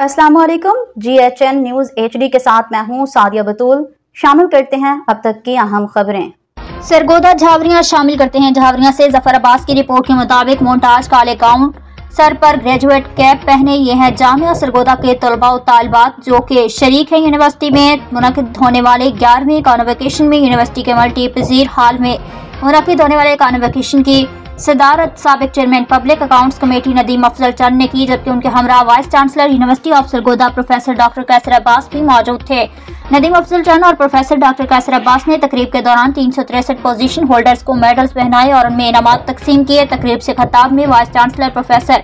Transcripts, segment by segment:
अस्सलाम वालेकुम। GHN news HD के साथ मैं हूँ सादिया बतूल। शामिल करते हैं अब तक की अहम खबरें। सरगोदा झावरियां शामिल करते हैं। झावरियां से जफर अब्बास की रिपोर्ट के मुताबिक मोन्टाज काले गाउन, सर पर ग्रेजुएट कैप पहने ये हैं जामिया सरगोदा के तलबा और तालिबात जो कि शरीक हैं यूनिवर्सिटी में मुनक़िद होने वाले 11वीं कॉन्वोकेशन में। यूनिवर्सिटी के मल्टी पजीर हाल में मुनक़िद होने वाले कॉन्वोकेशन की सदारत साबिक chairman public accounts committee Nadeem Afzal Chand ने की, जबकि उनके हमरा vice chancellor university of Sargodha professor doctor Qaiser Abbas भी मौजूद थे। नदीम अफजल चंद और प्रोफेसर डॉक्टर कैसर अब्बास ने तकरीब के दौरान 363 पोजीशन होल्डर्स को मेडल्स पहनाए और उनमें इनामात तकसीम किए। तकरीब से खिताब में vice chancellor professor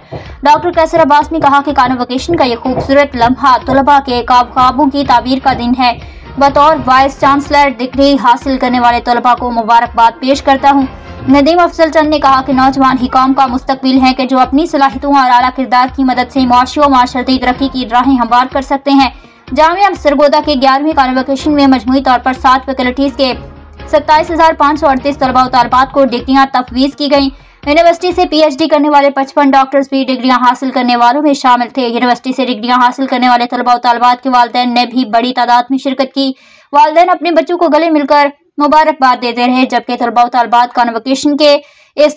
doctor Qaiser Abbas ने कहा कि कॉन्वोकेशन का ये खूबसूरत लम्हा तलबा के ख्वाबों की ताबीर का दिन है। बतौर वाइस चांसलर डिग्री हासिल करने वाले तलबा को मुबारकबाद पेश करता हूँ। नदीम अफजल चंद ने कहा कि नौजवान ही कौम का मुस्तकबिल हैं कि जो अपनी सलाहियतों और आला किरदार की मदद से मुआशी व माशरती तरक्की की राहें हमवार कर सकते हैं। जामिया सरगोदा के 11वीं कॉन्वोकेशन में मजमूई तौर पर 7 फैकल्टीज के 27,538 तलबा और तालिबात को डिग्रियां तफवीज की गयी। यूनिवर्सिटी से PhD करने वाले 55 डॉक्टर्स भी डिग्रियां हासिल करने वालों में शामिल थे। यूनिवर्सिटी से डिग्रियां हासिल करने वाले तलबा और तालिबात के वालिदैन ने भी बड़ी तादाद में शिरकत की। वालिदैन अपने बच्चों को गले मिलकर मुबारकबाद देते रहे, जबकि तलबा और तालिबात कॉन्वोकेशन के इस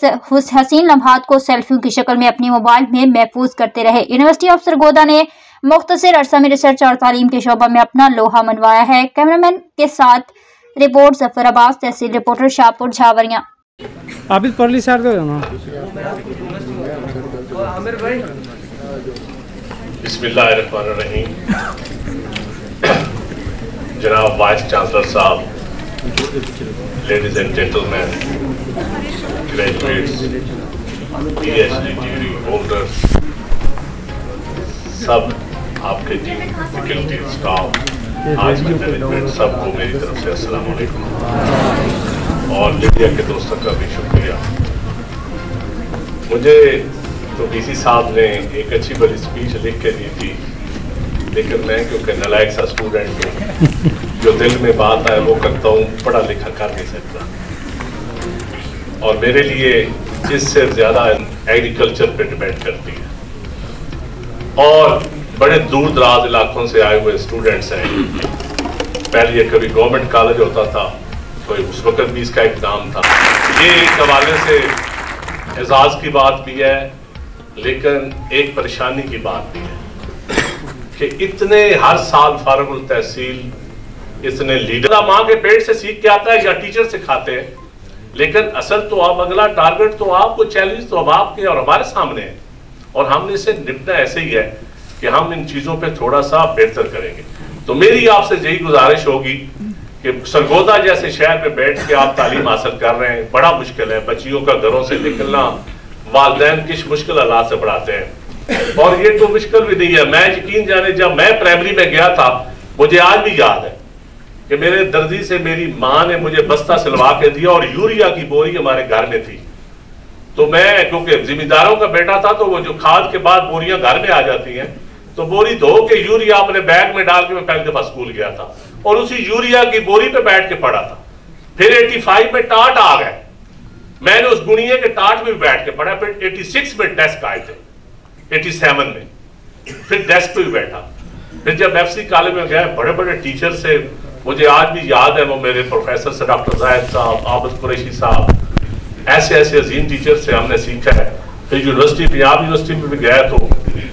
हसीन लम्हात को सेल्फियों की शक्ल में अपनी मोबाइल में महफूज करते रहे। यूनिवर्सिटी ऑफ सरगोदा ने मुख्तसर अरसा में रिसर्च और तालीम के शोबा में अपना लोहा मनवाया है। कैमरामैन के साथ रिपोर्ट जफर अब्बास, तहसील रिपोर्टर शाहपुर झावरियां। आबिद परली सर दो ना। बिस्मिल्लाहिर्रहमानिर्रहीम। जनाब वाइस चांसलर साहब, ladies and gentleman, graduates, PhD degree holders, सब आपके टीम, फैकल्टी, स्टाफ, आज के मैनेजमेंट, सबको मेरी तरफ से अस्सलाम वालेकुम और मीडिया के दोस्तों का भी शुक्रिया। मुझे तो DC साहब ने एक अच्छी बड़ी स्पीच लिख के दी थी, लेकिन मैं क्योंकि नालायक सा स्टूडेंट हूँ, जो दिल में बात आए वो करता हूँ, पढ़ा लिखा कर नहीं सकता। और मेरे लिए इससे ज़्यादा एग्रीकल्चर पे डिपेंड करती है और बड़े दूर दराज इलाकों से आए हुए स्टूडेंट्स हैं। पहले ये कभी गवर्नमेंट कॉलेज होता था, कोई उस वक्त भी इसका एक नाम था। ये एक हवाले से एजाज़ की बात भी है, लेकिन एक परेशानी की बात भी है कि इतने हर साल फारुकुल तहसील इतने लीडर माँ के पेट से सीख के आता है या टीचर सिखाते हैं, लेकिन असल तो आप अगला टारगेट तो आपको, चैलेंज तो अब आपके और हमारे सामने है और हमने इसे निपटना ऐसे ही है कि हम इन चीज़ों पे थोड़ा सा बेहतर करेंगे। तो मेरी आपसे यही गुजारिश होगी कि सरगोदा जैसे शहर में बैठ के आप तालीम हासिल कर रहे हैं, बड़ा मुश्किल है। बच्चियों का घरों से निकलना, वालिदैन किस मुश्किल हालात से पढ़ाते हैं और ये तो मुश्किल भी नहीं है। मैं यकीन जाने, जब मैं प्राइमरी में गया था, मुझे आज भी याद है कि मेरे दर्जी से मेरी माँ ने मुझे बस्ता सिलवा के दिया और यूरिया की बोरी हमारे घर में थी। तो मैं क्योंकि जिम्मेदारों का बेटा था, तो वो जो खाद के बाद बोरियां घर में आ जाती हैं, तो बोरी धो के यूरिया अपने बैग में डाल के मैं पहली दफा स्कूल गया था और उसी यूरिया की बोरी पे बैठ के पढ़ा था। फिर 85 में टाट आ गए, मैंने उस गुणिये के टाट में भी बैठ के पढ़ा। फिर 86 में डेस्क आए थे, 87 में फिर डेस्क पे भी बैठा। फिर जब FC कॉलेज में गए, बड़े बड़े टीचर से मुझे आज भी याद है, वो मेरे प्रोफेसर से डॉक्टर जाहिद साहब, आबिद कुरैशी साहब, ऐसे ऐसे अजीम टीचर से हमने सीखा है। फिर यूनिवर्सिटी, पंजाब यूनिवर्सिटी में भी गया तो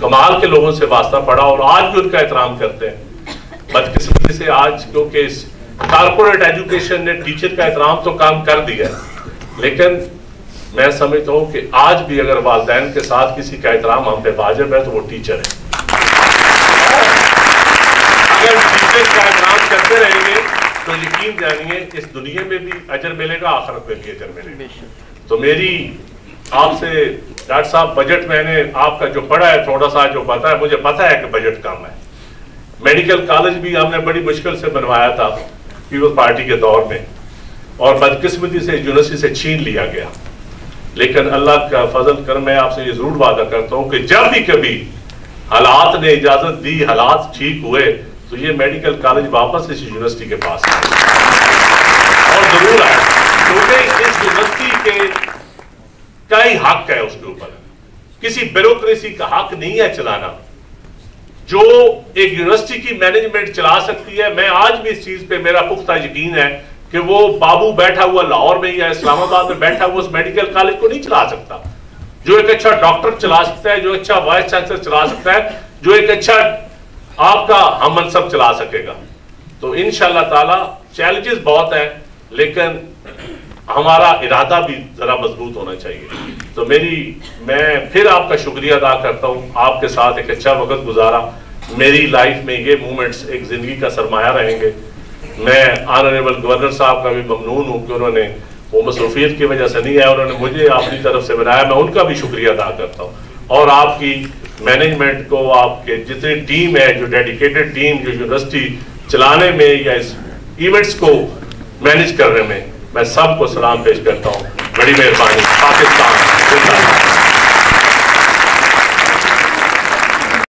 कमाल के लोगों से वास्ता पड़ा और आज भी उनका एहतराम करते हैं। बदकिस्मती से आज क्योंकि इस कारपोरेट एजुकेशन ने टीचर का एहतराम तो काम कर दिया है, लेकिन मैं समझता हूँ कि आज भी अगर वालिदैन के साथ किसी का एहतराम हम पे वाजिब है तो वो टीचर है। अगर टीचर का एहतराम करते रहेंगे तो यकीन जानिए इस दुनिया में भी अजर मिलेगा, आखिरत में भी अजर मिलेगा। तो मेरी आपसे डॉक्टर साहब, बजट मैंने आपका जो पढ़ा है, थोड़ा सा जो पता है, मुझे पता है कि बजट कम है। मेडिकल कॉलेज भी हमने बड़ी मुश्किल से बनवाया था पीपल्स पार्टी के दौर में और बदकिस्मती से यूनिवर्सिटी से छीन लिया गया। लेकिन अल्लाह का फजल कर, मैं आपसे ये जरूर वादा करता हूँ कि जब भी कभी हालात ने इजाजत दी, हालात ठीक हुए, तो ये मेडिकल कॉलेज वापस इस यूनिवर्सिटी के पास आए और जरूर आए, क्योंकि इस यूनिवर्सिटी के का ही हक है उसके ऊपर। किसी ब्यूरोक्रेसी का हक नहीं है चलाना। جو ایک یونیورسٹی کی مینجمنٹ چلا سکتی ہے. میں آج بھی اس چیز پہ میرا پختہ یقین ہے کہ وہ بابو بیٹھا ہوا لاہور میں یا اسلام آباد میں بیٹھا ہوا اس میڈیکل کالج کو نہیں چلا سکتا. جو ایک اچھا ڈاکٹر چلا سکتا ہے, جو اچھا وائس چانسلر چلا سکتا ہے, جو ایک اچھا آپ کا ہم منصب چلا سکے گا. تو انشاءاللہ تعالی چیلنجز بہت ہیں, لیکن ہمارا ارادہ بھی ذرا مضبوط ہونا چاہیے. تو میں پھر آپ کا شکریہ ادا کرتا ہوں. آپ کے ساتھ ایک اچھا وقت گزارا. میری لائف میں یہ مومنٹس ایک زندگی کا سرمایہ رہیں گے. میں آنریبل گورنر صاحب کا بھی ممنون ہوں کہ انہوں نے وہ مصروفیت کی وجہ سے نہیں ہے, انہوں نے مجھے اپنی طرف سے بنایا. میں ان کا بھی شکریہ ادا کرتا ہوں. اور آپ کی مینجمنٹ کو, آپ کے جتنی ٹیم ہے, جو ڈیڈیکیٹڈ ٹیم جو یونیورسٹی چلانے میں یا اس ایونٹس کو مینج کرنے میں, میں سب کو سلام پیش کرتا ہوں. بڑی مہربانی. پاکستان.